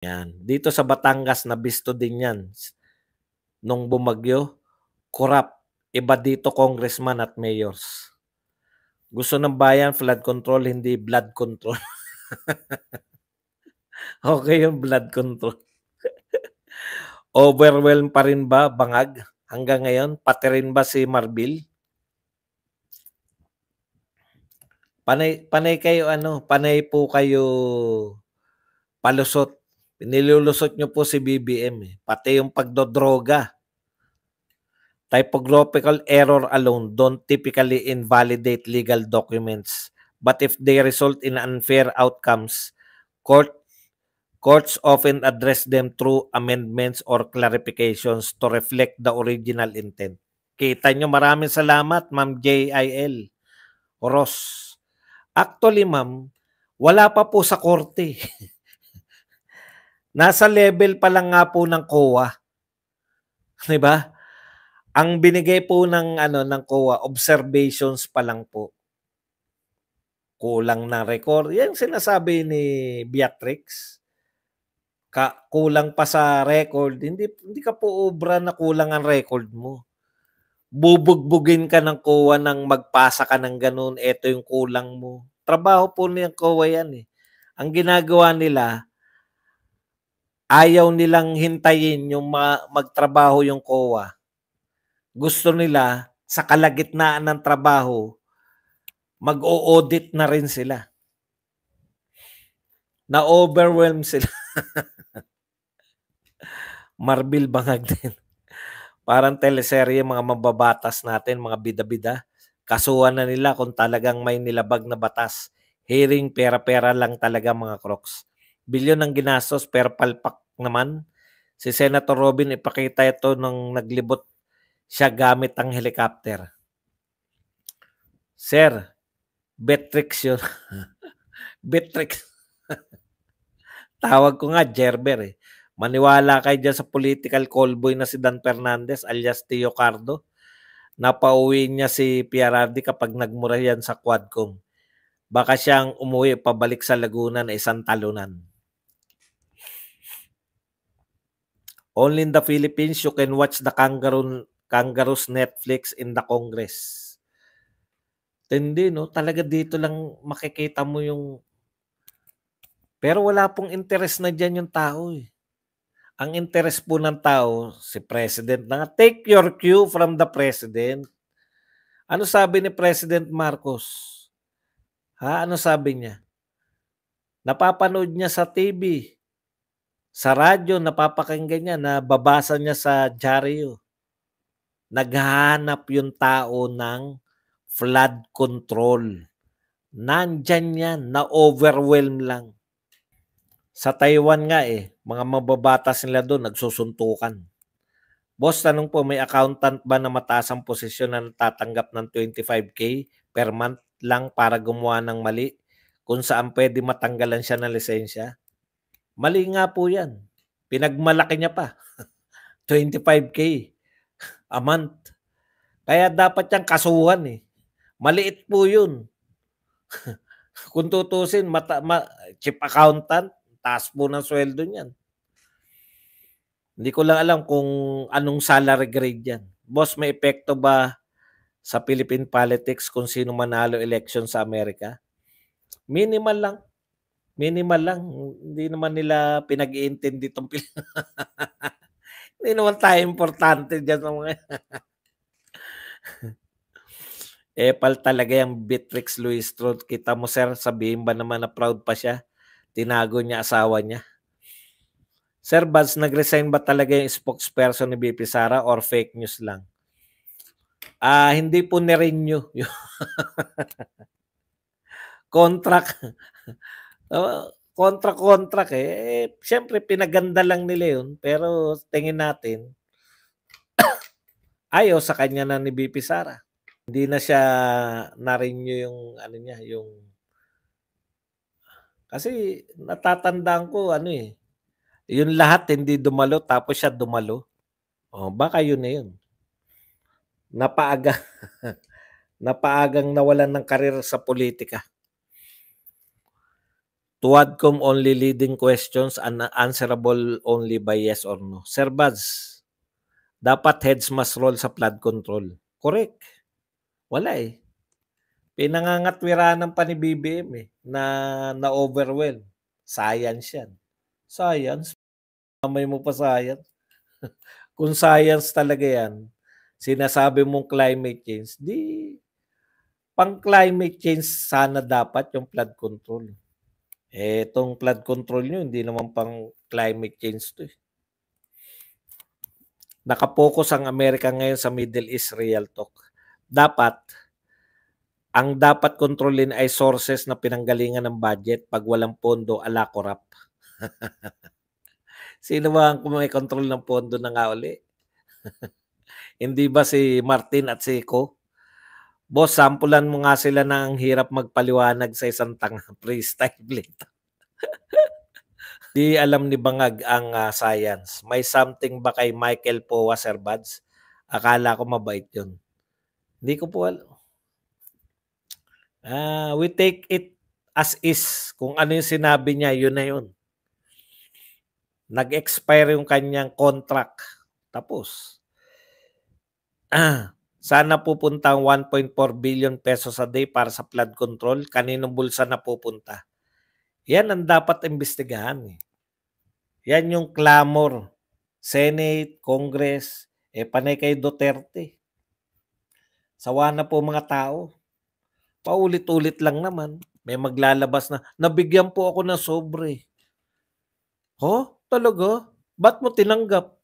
Yan. Dito sa Batangas nabisto din yan nung bumagyo, corrupt. Iba dito congressman at mayors. Gusto ng bayan flood control, hindi blood control. Okay yung blood control. Overwhelmed pa rin ba Bangag hanggang ngayon? Pati rin ba si Marbil? Panay kayo panay po kayo palusot. Nilulusot nyo po si BBM Pati yung pagdodroga. Typographical error alone don't typically invalidate legal documents. But if they result in unfair outcomes, courts often address them through amendments or clarifications to reflect the original intent. Kita nyo, maraming salamat, Ma'am JIL Ross. Actually, ma'am, wala pa po sa korte. Nasa level pa lang nga po ng COA. 'Di ba? Ang binigay po ng ng COA, observations pa lang po. Kulang na record. Yan sinasabi ni Beatrix. Kulang pa sa record. Hindi ka po obra na kulang ang record mo. Bubugbugin ka ng COA nang magpasa ka ng ganun, eto yung kulang mo. Trabaho po ng COA yan Ang ginagawa nila, ayaw nilang hintayin yung magtrabaho yung COA. Gusto nila, sa kalagitnaan ng trabaho, mag-o-audit na rin sila. Na-overwhelm sila. Marbil Bangag din. Parang teleserye, mga mababatas natin, mga bida-bida. Kasuhan na nila kung talagang may nilabag na batas. Hearing, pera-pera lang talaga mga crocs. Bilyon ang ginastos, pero palpak naman. Si Senator Robin, ipakita ito nung naglibot siya gamit ang helicopter. Sir, Betrix yun. Betrix. Tawag ko nga, Gerber Maniwala kayo dyan sa political callboy na si Dan Fernandez alias Tio Cardo. Napauwi niya si PRRD kapag nagmura yan sa Quadcom. Baka siyang umuwi pabalik sa Laguna na isang talunan. Only in the Philippines you can watch the kangaroos Netflix in the Congress. Hindi, no? Talaga dito lang makikita mo yung... Pero wala pong interest na dyan yung tao Ang interest po ng tao, si President na take your cue from the President. Ano sabi ni President Marcos? Ano sabi niya? Napapanood niya sa TV, sa radyo, napapakinggan niya, nababasa niya sa dyaryo. Naghahanap yung tao ng flood control. Nandyan yan, na-overwhelm lang. Sa Taiwan nga mga mababatas nila doon, nagsusuntukan. Boss, tanong po, may accountant ba na mataas ang posisyon na natatanggap ng 25K per month lang para gumawa ng mali kung saan pwede matanggalan siya ng lisensya? Mali nga po yan. Pinagmalaki niya pa. 25K a month. Kaya dapat niyang kasuhan Maliit po yun. Kung tutusin, chief accountant, taas po ng sweldo niyan. Hindi ko lang alam kung anong salary grade yan. Boss, may epekto ba sa Philippine politics kung sino manalo election sa Amerika? Minimal lang. Minimal lang. Hindi naman nila pinag-iintindi itong Hindi naman tayo importante dyan sa mga Epal talaga yung Beatrix Luis Strode. Kita mo, sir, sabihin ba naman na proud pa siya? Tinago niya asawa niya. Sir Buds, nag-resign ba talaga yung spokesperson ni BP Sara or fake news lang? Hindi po ni-renew. Contract. Contract siyempre pinaganda lang nila yun. Pero tingin natin, ayaw sa kanya na ni BP Sara. Hindi na siya na-renew yung niya, yung kasi natatandaan ko yung lahat hindi dumalo tapos siya dumalo. Baka yun na yun. Napaagang nawalan ng karir sa politika. Tuadcom only leading questions answerable only by yes or no. Sir Buds, dapat heads must roll sa flood control. Correct. Wala eh. Pinangangatwiranan pa ni BBM eh, na-overwhelm. Science yan. Science? Mamay mo pa science. Kung science talaga yan, sinasabi mong climate change, di pang climate change sana dapat yung flood control. Eh, itong flood control nyo, hindi naman pang climate change to eh. Nakapokus ang Amerika ngayon sa Middle East real talk. Ang dapat kontrolin ay sources na pinanggalingan ng budget. Pag walang pondo, ala korap. Sino ba ang may control ng pondo na nga uli? Hindi ba si Martin at si Ko? Boss, sampulan mo nga sila na ang hirap magpaliwanag sa isang tanga freestyle blade. Di alam ni Bangag ang science. May something ba kay Michael Powa, Sir Buds? Akala ko mabait yun. Hindi ko po alam. We take it as is. Kung ano yung sinabi niya, yun na yun. Nag-expire yung kanyang contract. Tapos. Sana pupunta ang 1.4 billion pesos a day para sa flood control. Kaninong bulsa na pupunta? Yan ang dapat imbestigahan. Yan yung clamor. Senate, Congress, panay kay Duterte. Sawa na po mga tao. Paulit-ulit lang naman. May maglalabas na, nabigyan po ako ng sobre. Talaga? Ba't mo tinanggap?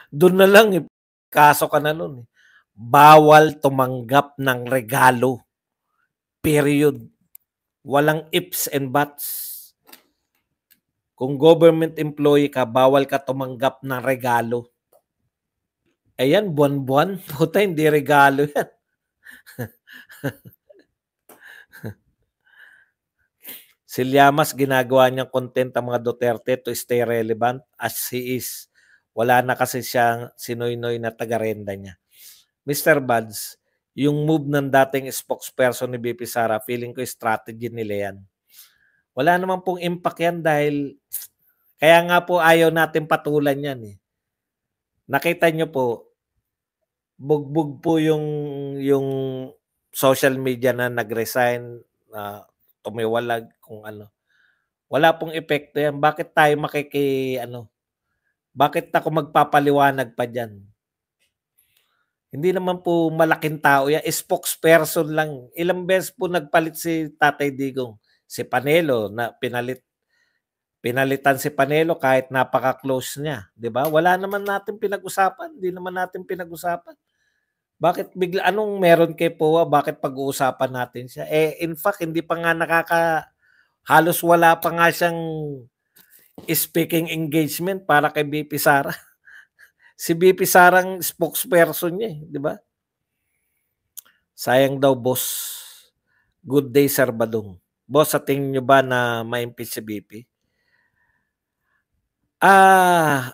Doon na lang kaso ka na nun. Bawal tumanggap ng regalo. Period. Walang ifs and buts. Kung government employee ka, bawal ka tumanggap ng regalo. Ayan, buwan-buwan. Puta, hindi regalo yan. Si Llamas, ginagawa niyang content ang mga Duterte to stay relevant as he is. Wala na kasi siyang sinoy-noy na taga-renda niya. Mr. Buds, yung move ng dating spokesperson ni BP Sara, feeling ko strategy nila yan. Wala naman pong impact yan dahil kaya nga po ayaw natin patulan yan eh. Nakita nyo po, bugbog po yung social media na nag-resign, tumiwalag kung ano. Wala pong epekto yan. Bakit tayo bakit ako magpapaliwanag pa dyan? Hindi naman po malaking tao yan. Spokesperson lang. Ilang beses po nagpalit si Tatay Digong. Si Panelo, na pinalitan si Panelo kahit napaka-close niya. Diba? Wala naman natin pinag-usapan. Hindi naman natin pinag-usapan. Bakit anong meron kay Powa? Bakit pag-uusapan natin siya? In fact, hindi pa nga halos wala pa nga siyang speaking engagement para kay BP Sara. Si BP Sara ang spokesperson niya, di ba? Sayang daw, boss. Good day, Sir Badong. Boss, sa tingin nyo ba na ma-impeach si BP?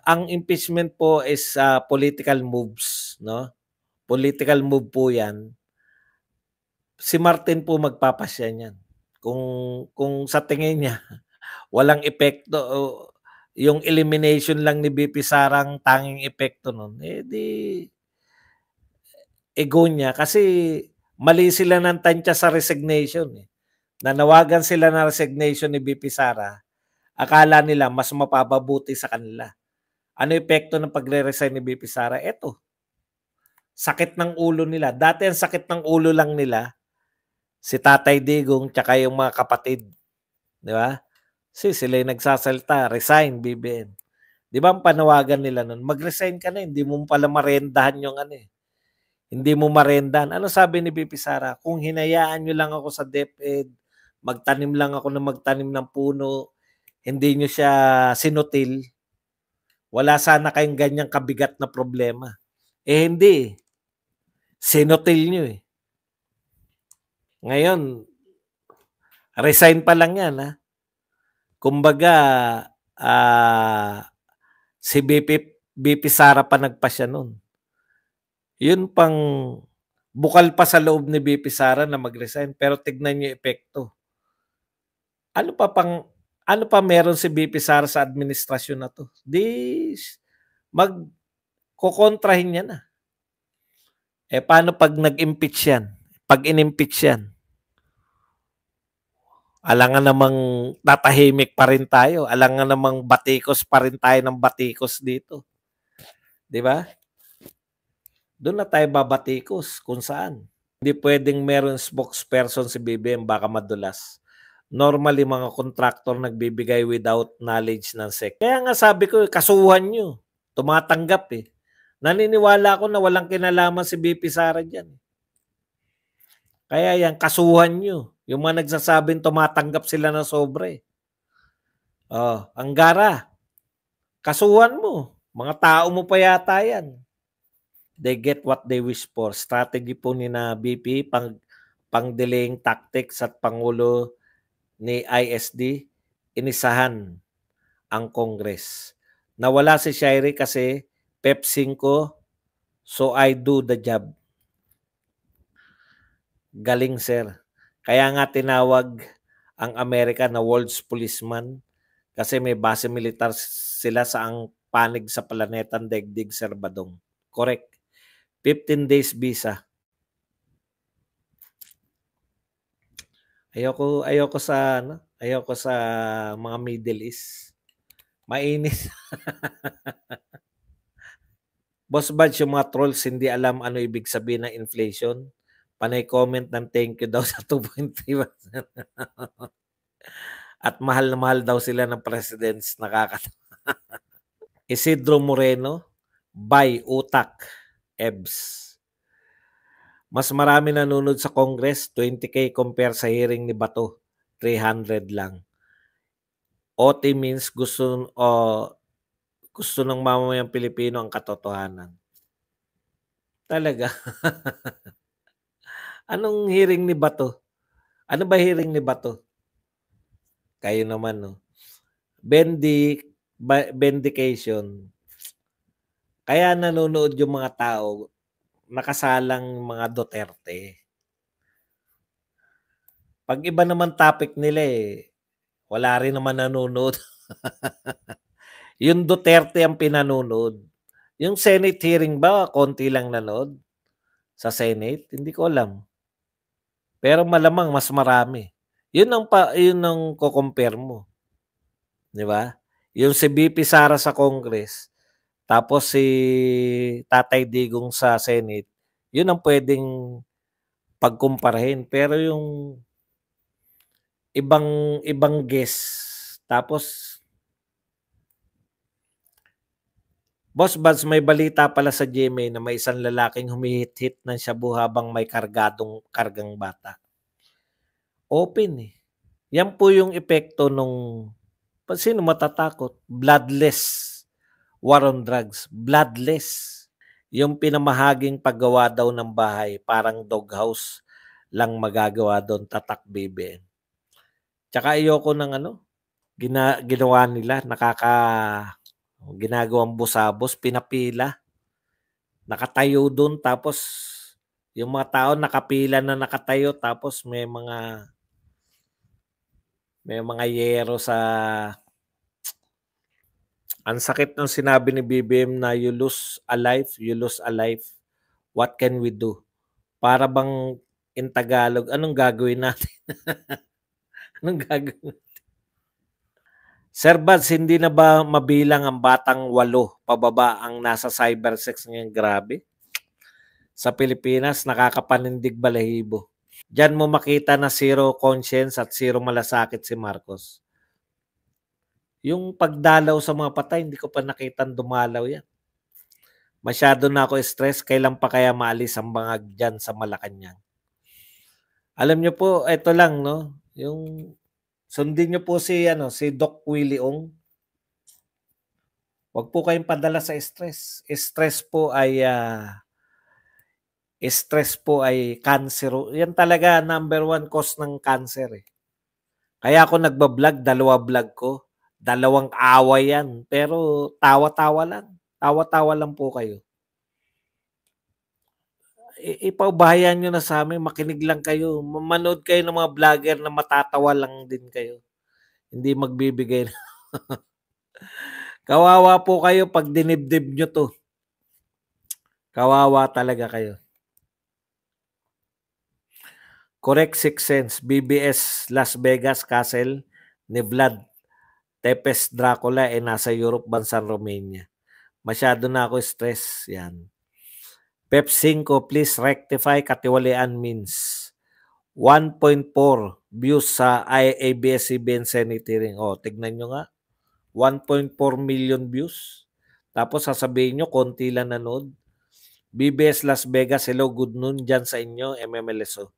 Ang impeachment po is political moves, no? Political move po 'yan. Si Martin po magpapasya niyan. Kung sa tingin niya walang epekto, yung elimination lang ni BP Sarang tanging epekto nun, di ego niya kasi mali sila ng tansya sa resignation. Nanawagan sila ng resignation ni BP Sara, akala nila mas mapapabuti sa kanila. Ano epekto ng pagre-resign ni BP Sara? Eto, sakit ng ulo nila. Dati ang sakit ng ulo lang nila, si Tatay Digong tsaka yung mga kapatid. Di ba? Sila yung nagsasalta, resign, BBM. Di ba ang panawagan nila nun? Mag-resign ka na, hindi mo pala marendahan yung Hindi mo marendahan. Ano sabi ni BP Sara? Kung hinayaan nyo lang ako sa DepEd, magtanim lang ako ng magtanim ng puno, hindi nyo siya sinutil, wala sana kayong ganyang kabigat na problema. Hindi. Sinutil nyo eh. Ngayon, resign pa lang yan ha. Kumbaga, si BP Sara pa nagpasya nun. Yun bukal pa sa loob ni BP Sara na mag-resign. Pero tignan nyo epekto. Ano pa meron si VP Sara sa administrasyon na 'to? 'Di magkokontrahin niya na. Eh, paano 'pag nag-impeach 'yan? 'Pag in-impeach 'yan, alangan namang tatahimik pa rin tayo, alangan namang batikos pa rin tayo ng batikos dito, 'di ba? Do'n na tayo babatikos kung saan. Hindi puwedeng meron spokesperson si BBM baka madulas. Normally mga kontraktor nagbibigay without knowledge ng SEC. Kaya nga sabi ko, kasuhan niyo. Tumatanggap eh. Naniniwala ako na walang kinalaman si VP Sara diyan. Kaya yan, kasuhan niyo. Yung mga nagsasabing tumatanggap sila ng sobre. Oh, Anggara, kasuhan mo. Mga tao mo pa yata yan. They get what they wish for. Strategy po ni na BP, pang-delaying tactics at Pangulo ni ISD, inisahan ang Congress. Nawala si Shirey kasi PEP 5, so I do the job. Galing sir. Kaya nga tinawag ang Amerika na world's policeman kasi may base militar sila sa ang panig sa planetang daigdig, Sir Badong. Correct. 15 days visa. Ayoko sa mga Middle East. Mainit. Boss Badge, yung mga trolls hindi alam ano ibig sabihin ng inflation. Panay comment ng thank you daw sa 2.3%. At mahal na mahal daw sila ng presidents. Nakakatawa. Isidro Moreno, by Utak, EBS. Mas marami nanonood sa Congress, 20K compare sa hearing ni Bato, 300 lang. OT means gusto ng mamamayang Pilipino ang katotohanan. Talaga. Anong hearing ni Bato? Ano ba hearing ni Bato? Kayo naman, no? Vindication. Kaya nanonood yung mga tao, nakasalang mga Duterte. Pag iba naman topic nila wala rin naman nanonood. Yung Duterte ang pinanonood. Yung Senate hearing ba, konti lang nanood sa Senate? Hindi ko alam. Pero malamang mas marami. Yun ang ko-compare mo. 'Di ba? Yung si VP Sara sa Congress, tapos si Tatay Digong sa Senate, yun ang pwedeng pagkumparahin. Pero yung ibang guest, tapos Boss Buds, may balita pala sa GMA na may isang lalaking humihit-hit ng shabu habang may kargang bata. Open eh. Yan po yung epekto nung, sino matatakot? Bloodless war on drugs. Bloodless. Yung pinamahaging paggawa daw ng bahay, parang doghouse lang magagawa doon, tatak BBM. Tsaka ayoko ng ginawa nila, ginagawang busabos, pinapila. Nakatayo doon, tapos yung mga tao nakapila na nakatayo, tapos may mga yero sa... Ang sakit ng sinabi ni BBM na you lose a life. What can we do? Para bang in Tagalog, anong gagawin natin? Anong gagawin? Sir Bads, hindi na ba mabilang ang batang 8 pababa ang nasa cybersex ngayon? Grabe. Sa Pilipinas, nakakapanindig balahibo. Diyan mo makita na zero conscience at zero malasakit si Marcos. Yung pagdalaw sa mga patay, hindi ko pa nakitang dumalaw yan. Masyado na ako stress, kailan pa kaya maalis ang bangag dyan sa Malacanang? Alam niyo po, ito lang, no? Yung sundin niyo po si Doc Willie Ong. Huwag po kayong padala sa stress. Stress po ay cancer. Yan talaga number 1 cause ng cancer eh. Kaya ako nagba-vlog, 2 vlog ko. 2 away yan. Pero tawa-tawa lang. Tawa-tawa lang po kayo. Ipaubahayan nyo na sa amin. Makinig lang kayo. Manood kayo ng mga vlogger na matatawa lang din kayo. hindi magbibigay. Kawawa po kayo pag dinibdib nyo to. Kawawa talaga kayo. Correct Sixth Sense, BBS Las Vegas Castle ni Vlad Tepes Dracula nasa Europe, bansang Romania. Masyado na ako stress. Yan. Pep 5, please rectify katiwalian means 1.4 views sa ABS-CBN Senate hearing. O, tignan nyo nga. 1.4 million views. Tapos sasabihin nyo, konti lang nanood. BBS Las Vegas, hello, good noon dyan sa inyo, MMLSO.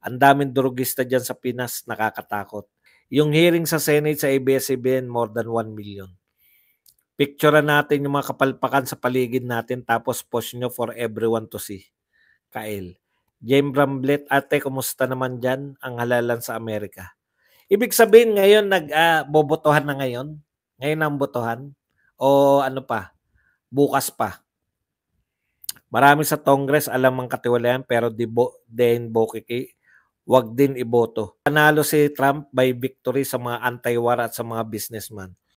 Ang daming drugista dyan sa Pinas, nakakatakot. Yung hearing sa Senate sa ABS-CBN, more than 1 million. Picture natin yung mga kapalpakan sa paligid natin tapos post nyo for everyone to see. Kael. James Bramblet, ate, kumusta naman dyan ang halalan sa Amerika? Ibig sabihin ngayon, bobotohan na ngayon? Ngayon ang botohan? O ano pa? Bukas pa? Marami sa Congress alam ang katiwalayan pero din bokiki, wag din iboto. Panalo si Trump by victory sa mga anti-war at sa mga businessman.